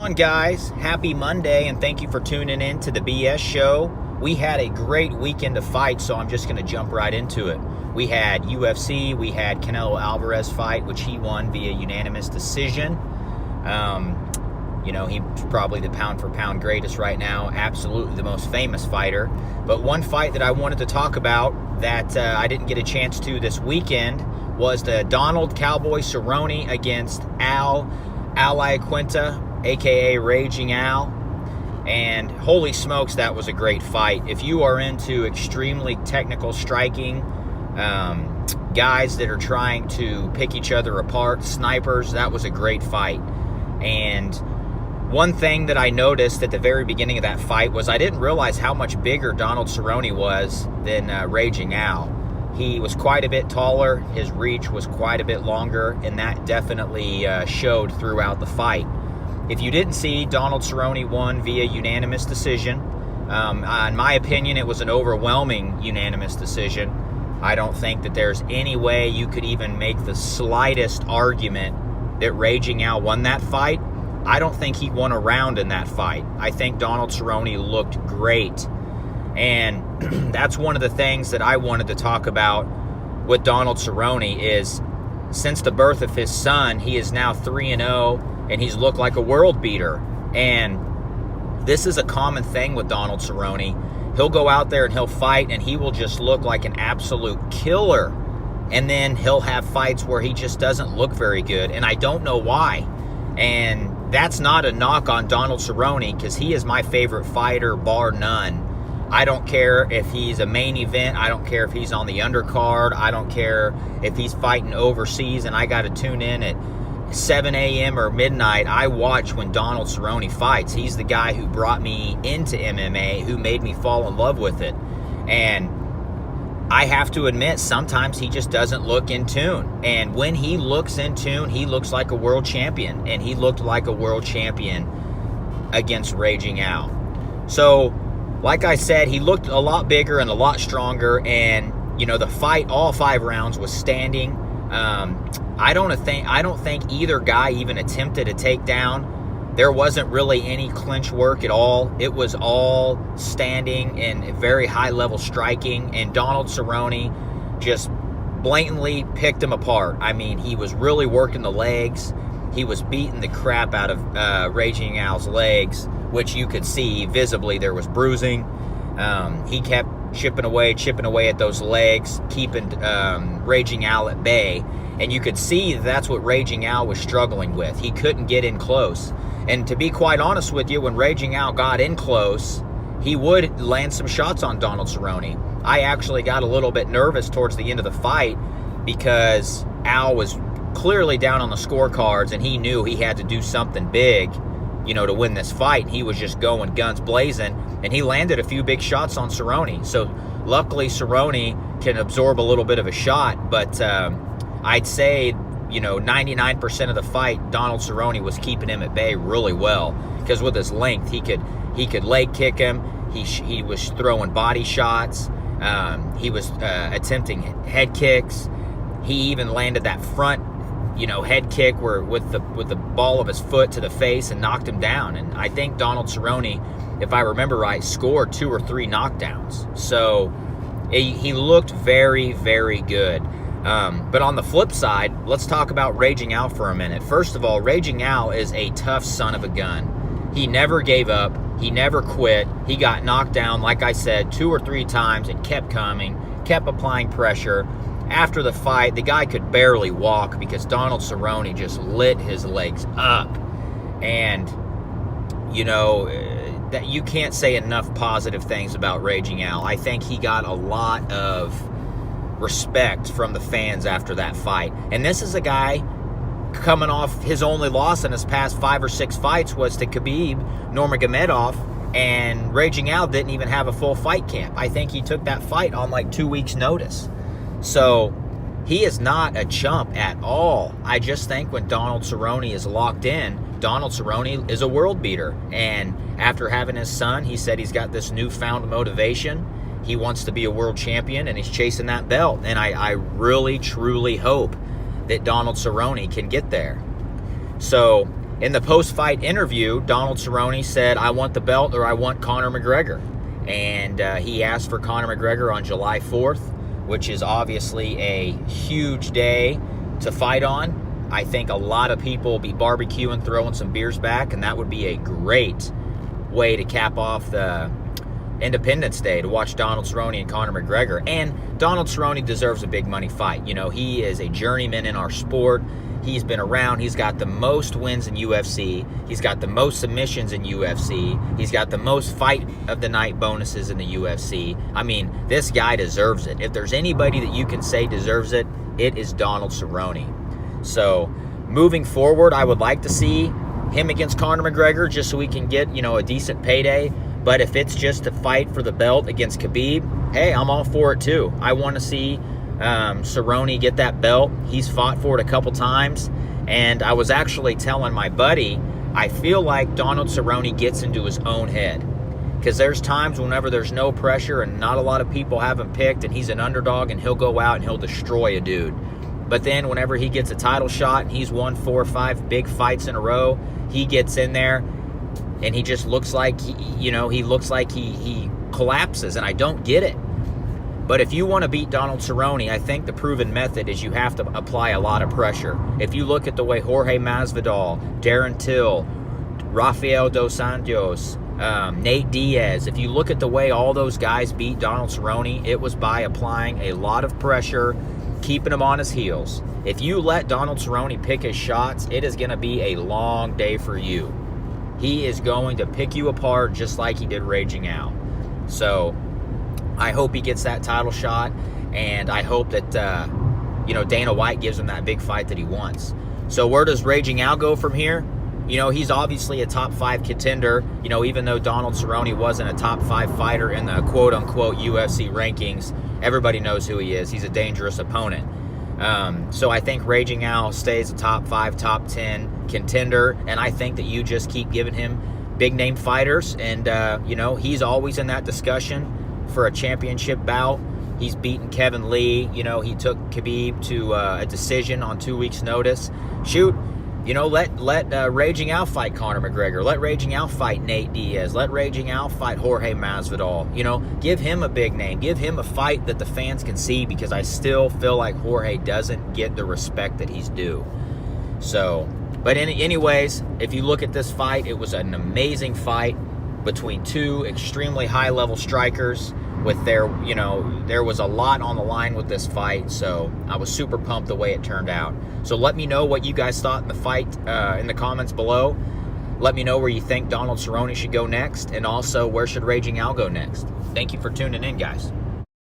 On guys, happy Monday and thank you for tuning in to the BS show. We had a great weekend of fights, so I'm just going to jump right into it. We had UFC, we had Canelo Alvarez fight, which he won via unanimous decision. He's probably the pound for pound greatest right now, absolutely the most famous fighter. But one fight that I wanted to talk about that I didn't get a chance to this weekend was the Donald Cowboy Cerrone against Al Iaquinta, aka Raging Al. And holy smokes, that was a great fight. If you are into extremely technical striking, guys that are trying to pick each other apart, snipers, that was a great fight. And one thing that I noticed at the very beginning of that fight was I didn't realize how much bigger Donald Cerrone was than Raging Al. He was quite a bit taller, his reach was quite a bit longer, and that definitely showed throughout the fight. If you didn't see, Donald Cerrone won via unanimous decision. In my opinion, it was an overwhelming unanimous decision. I don't think that there's any way you could even make the slightest argument that Raging Al won that fight. I don't think he won a round in that fight. I think Donald Cerrone looked great. And that's one of the things that I wanted to talk about with Donald Cerrone is since the birth of his son, he is now 3-0, and he's looked like a world beater. And this is a common thing with Donald Cerrone. He'll go out there and he'll fight, and he will just look like an absolute killer. And then he'll have fights where he just doesn't look very good, and I don't know why. And that's not a knock on Donald Cerrone, because he is my favorite fighter, bar none. I don't care if he's a main event. I don't care if he's on the undercard. I don't care if he's fighting overseas and I got to tune in at 7 a.m. or midnight. I watch when Donald Cerrone fights. He's the guy who brought me into MMA, who made me fall in love with it. And I have to admit, sometimes he just doesn't look in tune. And when he looks in tune, he looks like a world champion. And he looked like a world champion against Raging Al. So, like I said, he looked a lot bigger and a lot stronger. And, the fight, all 5 rounds, was standing. I don't think either guy even attempted a takedown. There wasn't really any clinch work at all. It was all standing and very high-level striking, and Donald Cerrone just blatantly picked him apart. I mean, he was really working the legs. He was beating the crap out of Raging Al's legs, which you could see visibly there was bruising. He kept chipping away at those legs, keeping Raging Al at bay. And you could see that's what Raging Al was struggling with. He couldn't get in close. And to be quite honest with you, when Raging Al got in close, he would land some shots on Donald Cerrone. I actually got a little bit nervous towards the end of the fight because Al was clearly down on the scorecards and he knew he had to do something big, to win this fight. He was just going guns blazing, and he landed a few big shots on Cerrone. So luckily Cerrone can absorb a little bit of a shot, but I'd say 99% of the fight, Donald Cerrone was keeping him at bay really well, because with his length, he could leg kick him. He was throwing body shots. He was attempting head kicks. He even landed that front, head kick where with the ball of his foot to the face and knocked him down. And I think Donald Cerrone, if I remember right, scored 2 or 3 knockdowns. So he looked very, very good. But on the flip side, let's talk about Raging Al for a minute. First of all, Raging Al is a tough son of a gun. He never gave up. He never quit. He got knocked down, like I said, 2 or 3 times and kept coming, kept applying pressure. After the fight, the guy could barely walk because Donald Cerrone just lit his legs up. And, that you can't say enough positive things about Raging Al. I think he got a lot of respect from the fans after that fight. And this is a guy coming off his only loss in his past 5 or 6 fights was to Khabib Nurmagomedov, and Raging Al didn't even have a full fight camp. I think he took that fight on like 2 weeks' notice. So he is not a chump at all. I just think when Donald Cerrone is locked in, Donald Cerrone is a world beater. And after having his son, he said he's got this newfound motivation. He wants to be a world champion, and he's chasing that belt. And I really, truly hope that Donald Cerrone can get there. So In the post-fight interview, Donald Cerrone said, "I want the belt or I want Conor McGregor." And he asked for Conor McGregor on July 4th, which is obviously a huge day to fight on. I think a lot of people will be barbecuing, throwing some beers back, and that would be a great way to cap off the Independence Day, to watch Donald Cerrone and Conor McGregor. And Donald Cerrone deserves a big money fight. You know, he is a journeyman in our sport. He's been around. He's got the most wins in UFC. He's got the most submissions in UFC. He's got the most fight of the night bonuses in the UFC. I mean, this guy deserves it. If there's anybody that you can say deserves it, it is Donald Cerrone. So moving forward, I would like to see him against Conor McGregor just so we can get, you know, a decent payday. But if it's just to fight for the belt against Khabib, hey, I'm all for it too. I want to see Cerrone get that belt. He's fought for it a couple times. And I was actually telling my buddy, I feel like Donald Cerrone gets into his own head. Because there's times whenever there's no pressure and not a lot of people have him picked and he's an underdog and he'll go out and he'll destroy a dude. But then whenever he gets a title shot and he's won 4 or 5 big fights in a row, he gets in there and he just looks like, he collapses, and I don't get it. But if you want to beat Donald Cerrone, I think the proven method is you have to apply a lot of pressure. If you look at the way Jorge Masvidal, Darren Till, Rafael Dos Anjos, Nate Diaz, if you look at the way all those guys beat Donald Cerrone, it was by applying a lot of pressure, keeping him on his heels. If you let Donald Cerrone pick his shots, it is going to be a long day for you. He is going to pick you apart just like he did Raging Al. So I hope he gets that title shot, and I hope that Dana White gives him that big fight that he wants. So where does Raging Al go from here? You know, he's obviously a top 5 contender. You know, even though Donald Cerrone wasn't a top 5 fighter in the quote-unquote UFC rankings, everybody knows who he is. He's a dangerous opponent. So I think Raging Al stays a top 5, top 10 contender, and I think that you just keep giving him big-name fighters, and, he's always in that discussion for a championship bout. He's beaten Kevin Lee. You know, he took Khabib to a decision on 2 weeks' notice. Shoot, let Raging Al fight Conor McGregor. Let Raging Al fight Nate Diaz. Let Raging Al fight Jorge Masvidal. You know, give him a big name. Give him a fight that the fans can see, because I still feel like Jorge doesn't get the respect that he's due. So, but anyways, if you look at this fight, it was an amazing fight between 2 extremely high-level strikers. With there was a lot on the line with this fight, so I was super pumped the way it turned out. So let me know what you guys thought in the fight in the comments below. Let me know where you think Donald Cerrone should go next, and also where should Raging Al go next. Thank you for tuning in, guys.